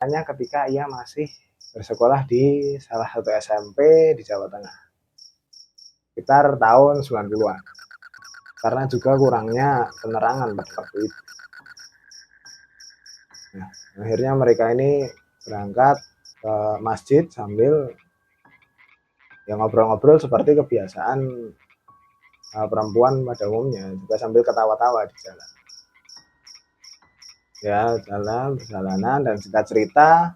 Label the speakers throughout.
Speaker 1: hanya ketika ia masih bersekolah di salah satu SMP di Jawa Tengah sekitar tahun 90-an, karena juga kurangnya penerangan pada waktu itu. Nah, akhirnya mereka ini berangkat ke masjid sambil ngobrol-ngobrol seperti kebiasaan perempuan pada umumnya, juga sambil ketawa-tawa di jalan. Ya, perjalanan dan singkat cerita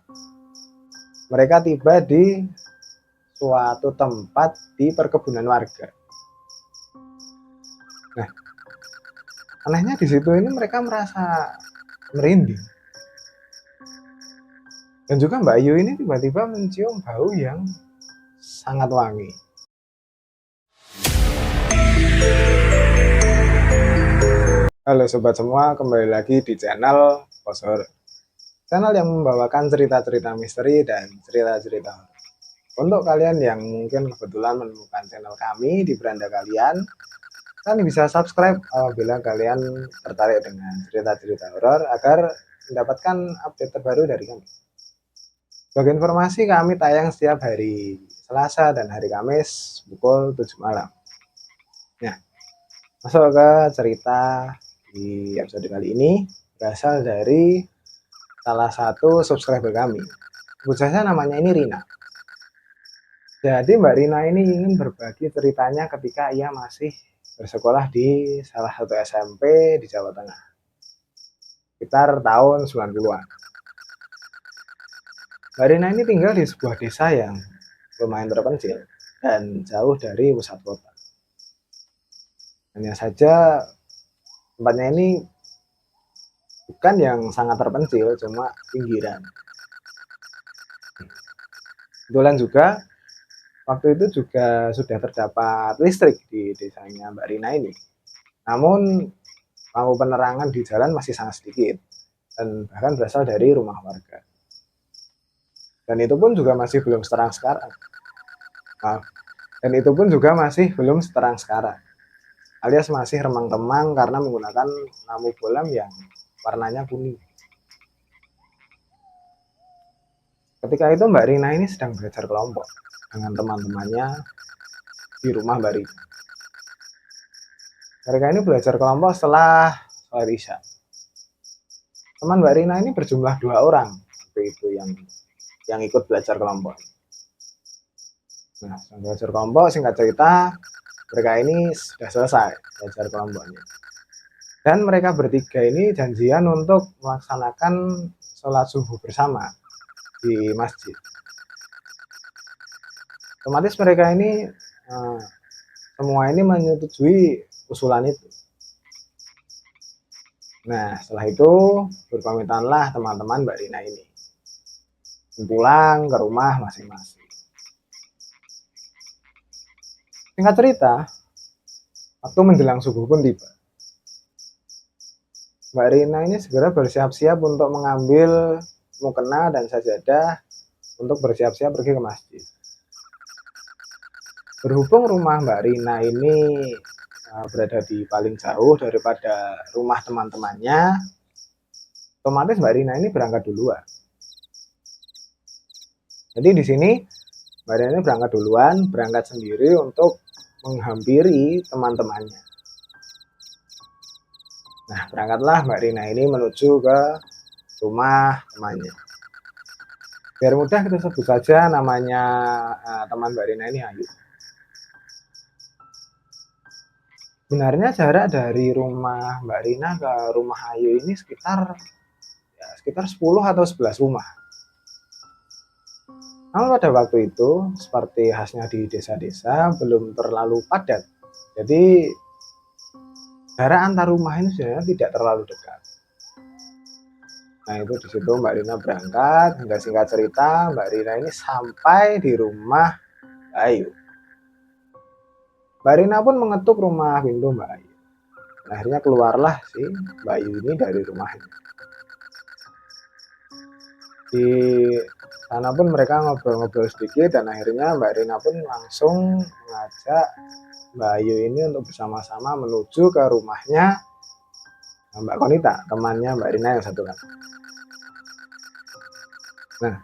Speaker 1: mereka tiba di suatu tempat di perkebunan warga. Nah, anehnya di situ ini mereka merasa merinding. Dan juga Mbak Ayu ini tiba-tiba mencium bau yang sangat wangi. Halo sobat semua, kembali lagi di channel Posor. Channel yang membawakan cerita-cerita misteri dan cerita-cerita. Untuk kalian yang mungkin kebetulan menemukan channel kami di beranda kalian bisa subscribe apabila kalian tertarik dengan cerita-cerita horor agar mendapatkan update terbaru dari kami. Sebagai informasi, kami tayang setiap hari Selasa dan hari Kamis pukul 7 malam. Nah, masuk ke cerita di episode kali ini berasal dari salah satu subscriber kami. Sebut saja namanya ini Rina. Jadi Mbak Rina ini ingin berbagi ceritanya ketika ia masih bersekolah di salah satu SMP di Jawa Tengah sekitar tahun 90-an. Mbak Rina ini tinggal di sebuah desa yang lumayan terpencil dan jauh dari pusat kota. Hanya saja tempatnya ini bukan yang sangat terpencil, cuma pinggiran. Kebetulan juga waktu itu juga sudah terdapat listrik di desanya Mbak Rina ini. Namun lampu penerangan di jalan masih sangat sedikit dan bahkan berasal dari rumah warga. Dan itu pun juga masih belum seterang sekarang. Dan itu pun juga masih belum seterang sekarang. Alias masih remang-remang karena menggunakan lampu bolam yang warnanya kuning. Ketika itu Mbak Rina ini sedang belajar kelompok dengan teman-temannya di rumah Mbak Rina. Mereka ini belajar kelompok setelah sholat Isya. Teman Mbak Rina ini berjumlah 2 orang waktu itu yang ikut belajar kelompok. Nah, belajar kelompok, singkat cerita, mereka ini sudah selesai belajar kelompoknya. Dan mereka bertiga ini janjian untuk melaksanakan sholat subuh bersama di masjid. Otomatis mereka ini semua ini menyetujui usulan itu. Nah, setelah itu berpamitanlah teman-teman Mbak Rina ini pulang ke rumah masing-masing. Singkat cerita, waktu menjelang subuh pun tiba. Mbak Rina ini segera bersiap-siap untuk mengambil mukena dan sajadah untuk bersiap-siap pergi ke masjid. Berhubung rumah Mbak Rina ini berada di paling jauh daripada rumah teman-temannya, otomatis Mbak Rina ini berangkat duluan. Jadi di sini Mbak Rina ini berangkat duluan, berangkat sendiri untuk menghampiri teman-temannya. Nah, berangkatlah Mbak Rina ini menuju ke rumah temannya. Biar mudah kita sebut saja namanya teman Mbak Rina ini Ayu. Sebenarnya jarak dari rumah Mbak Rina ke rumah Ayu ini sekitar 10 atau 11 rumah. Namun pada waktu itu, seperti khasnya di desa-desa, belum terlalu padat. Jadi jarak antar rumah ini sebenarnya tidak terlalu dekat. Nah, itu di situ Mbak Rina berangkat, hingga singkat cerita Mbak Rina ini sampai di rumah Mbak Ayu. Mbak Rina pun mengetuk rumah pintu Mbak Ayu. Nah, akhirnya keluarlah si Mbak Ayu ini dari rumahnya. Di sana pun mereka ngobrol-ngobrol sedikit dan akhirnya Mbak Rina pun langsung mengajak Mbak Ayu ini untuk bersama-sama menuju ke rumahnya Mbak Konita, temannya Mbak Rina yang satu lagi. Nah,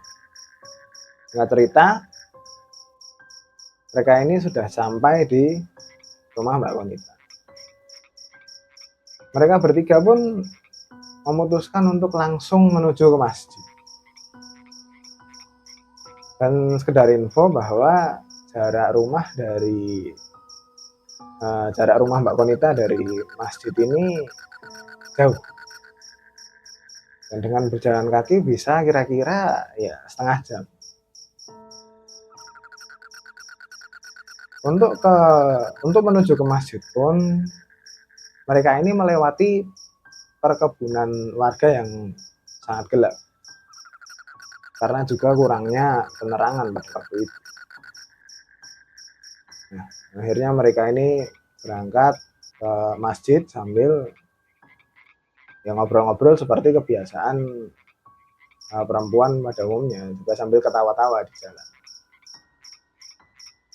Speaker 1: singkat cerita, mereka ini sudah sampai di rumah Mbak Konita. Mereka bertiga pun memutuskan untuk langsung menuju ke masjid. Dan sekedar info bahwa jarak rumah Mbak Konita dari masjid ini jauh. Dan dengan berjalan kaki bisa kira-kira ya setengah jam. Untuk menuju ke masjid pun mereka ini melewati perkebunan warga yang sangat gelap karena juga kurangnya penerangan pada waktu itu. Nah, akhirnya mereka ini berangkat ke masjid sambil ya ngobrol-ngobrol seperti kebiasaan perempuan pada umumnya, juga sambil ketawa-tawa di jalan.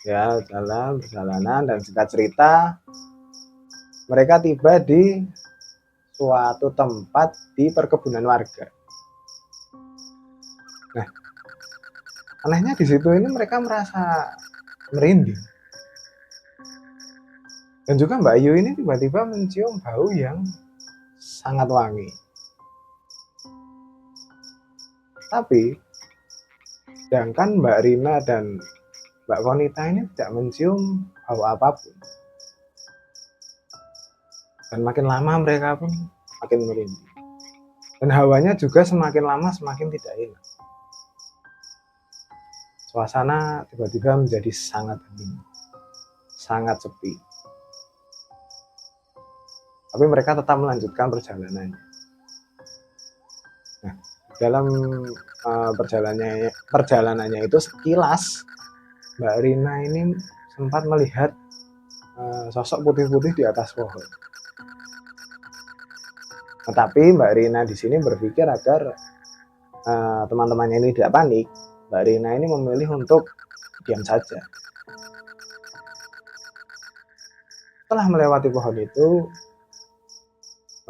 Speaker 1: Ya, perjalanan dan singkat cerita mereka tiba di suatu tempat di perkebunan warga. Nah, anehnya di situ ini mereka merasa merinding. Dan juga Mbak Ayu ini tiba-tiba mencium bau yang sangat wangi. Tapi, sedangkan Mbak Rina dan Mbak Konita ini tidak mencium bau apapun. Dan makin lama mereka pun makin merinding. Dan hawanya juga semakin lama semakin tidak enak. Suasana tiba-tiba menjadi sangat hening, sangat sepi. Tapi mereka tetap melanjutkan perjalanannya. Nah, dalam perjalanannya itu sekilas Mbak Rina ini sempat melihat sosok putih-putih di atas pohon. Tetapi Mbak Rina di sini berpikir agar teman-temannya ini tidak panik, Mbak Rina ini memilih untuk diam saja. Setelah melewati pohon itu,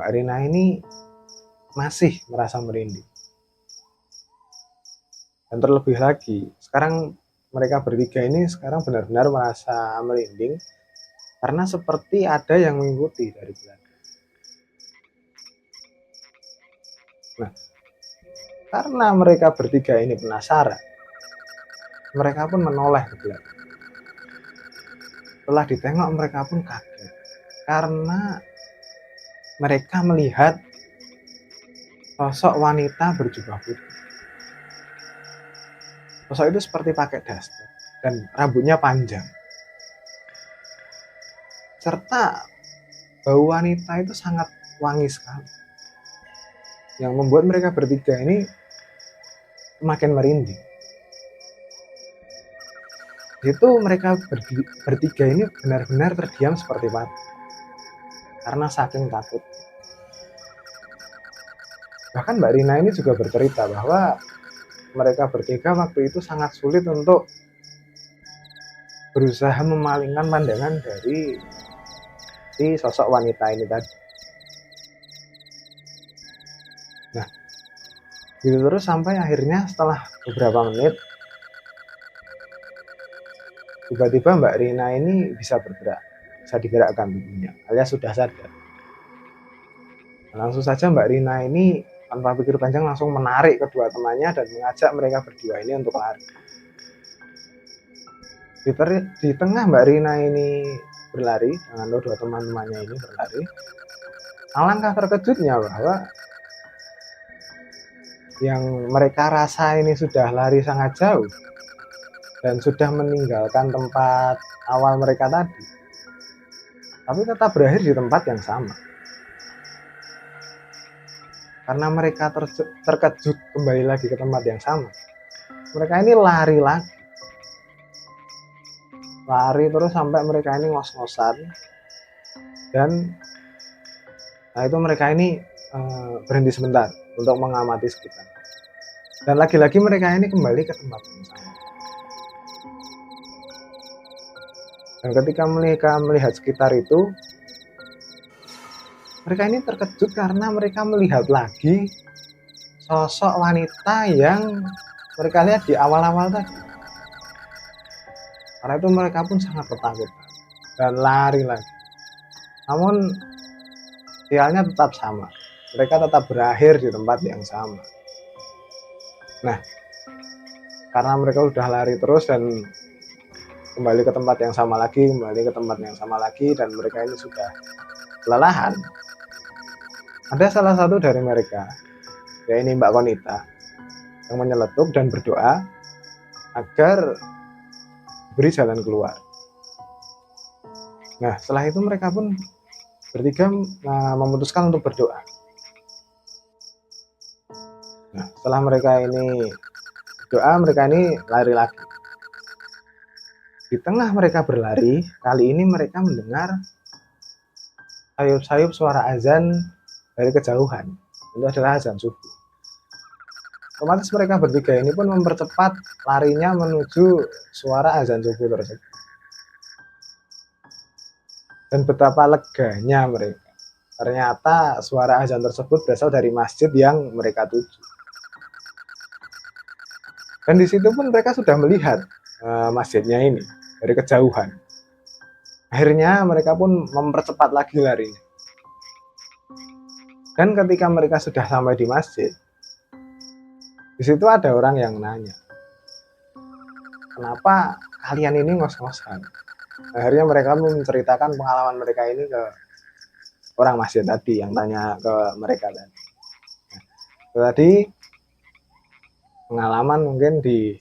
Speaker 1: Mbak Rina ini masih merasa merinding. Dan terlebih lagi, sekarang mereka bertiga ini sekarang benar-benar merasa merinding karena seperti ada yang mengikuti dari belakang. Nah, karena mereka bertiga ini penasaran, mereka pun menoleh ke belakang. Setelah ditengok mereka pun kaget karena mereka melihat sosok wanita berjubah putih. Sosok itu seperti pakai daster dan rambutnya panjang. Serta bau wanita itu sangat wangi sekali. Yang membuat mereka bertiga ini semakin merinding. Itu mereka bertiga ini benar-benar terdiam seperti patung karena saking takut. Bahkan Mbak Rina ini juga bercerita bahwa mereka bertiga waktu itu sangat sulit untuk berusaha memalingkan pandangan dari si sosok wanita ini tadi. Nah, gitu terus sampai akhirnya setelah beberapa menit tiba-tiba Mbak Rina ini bisa bergerak, bisa digerakkan tubuhnya, alias sudah sadar. Langsung saja Mbak Rina ini tanpa pikir panjang langsung menarik kedua temannya dan mengajak mereka berdua ini untuk lari. Di tengah Mbak Rina ini berlari dengan dua teman-temannya ini berlari, alangkah terkejutnya bahwa yang mereka rasa ini sudah lari sangat jauh dan sudah meninggalkan tempat awal mereka tadi, tapi tetap berakhir di tempat yang sama. Karena mereka terkejut kembali lagi ke tempat yang sama, mereka ini lari terus sampai mereka ini ngos-ngosan. Dan itu mereka ini berhenti sebentar untuk mengamati sekitar. Dan lagi-lagi mereka ini kembali ke tempat yang sama. Dan ketika mereka melihat sekitar itu, mereka ini terkejut karena mereka melihat lagi sosok wanita yang mereka lihat di awal-awal tadi, karena itu mereka pun sangat ketakutan dan lari lagi. Namun sialnya tetap sama, mereka tetap berakhir di tempat yang sama. Nah, karena mereka udah lari terus dan kembali ke tempat yang sama lagi, kembali ke tempat yang sama lagi, dan mereka ini sudah kelelahan, ada salah satu dari mereka, yaitu Mbak Konita, yang menyeletuk dan berdoa agar beri jalan keluar. Nah, setelah itu mereka pun bertiga memutuskan untuk berdoa. Nah, setelah mereka ini berdoa, mereka ini lari lagi. Di tengah mereka berlari, kali ini mereka mendengar sayup-sayup suara azan dari kejauhan. Itu adalah azan subuh. Otomatis mereka bertiga ini pun mempercepat larinya menuju suara azan subuh tersebut. Dan betapa leganya mereka. Ternyata suara azan tersebut berasal dari masjid yang mereka tuju. Dan di situ pun mereka sudah melihat masjidnya ini dari kejauhan. Akhirnya mereka pun mempercepat lagi larinya. Dan ketika mereka sudah sampai di masjid, di situ ada orang yang nanya, kenapa kalian ini ngos-ngosan? Akhirnya mereka menceritakan pengalaman mereka ini ke orang masjid tadi yang tanya ke mereka tadi. Nah, tadi pengalaman mungkin di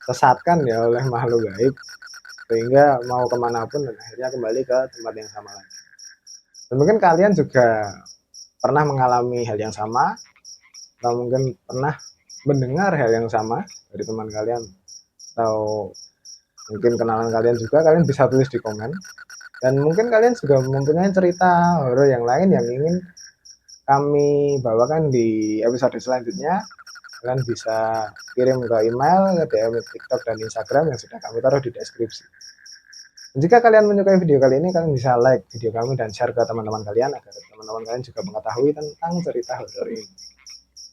Speaker 1: sesatkan ya oleh makhluk gaib sehingga mau kemanapun dan akhirnya kembali ke tempat yang sama lagi. Dan mungkin kalian juga pernah mengalami hal yang sama atau mungkin pernah mendengar hal yang sama dari teman kalian atau mungkin kenalan kalian juga, kalian bisa tulis di komen. Dan mungkin kalian juga mempunyai cerita horor yang lain yang ingin kami bawakan di episode selanjutnya. Kalian bisa kirim ke email, ke DM TikTok dan Instagram yang sudah kami taruh di deskripsi. Dan jika kalian menyukai video kali ini, kalian bisa like video kami dan share ke teman-teman kalian agar teman-teman kalian juga mengetahui tentang cerita horor ini.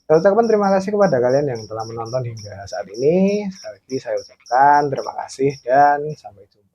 Speaker 1: Saya ucapkan terima kasih kepada kalian yang telah menonton hingga saat ini. Sekali lagi saya ucapkan terima kasih dan sampai jumpa.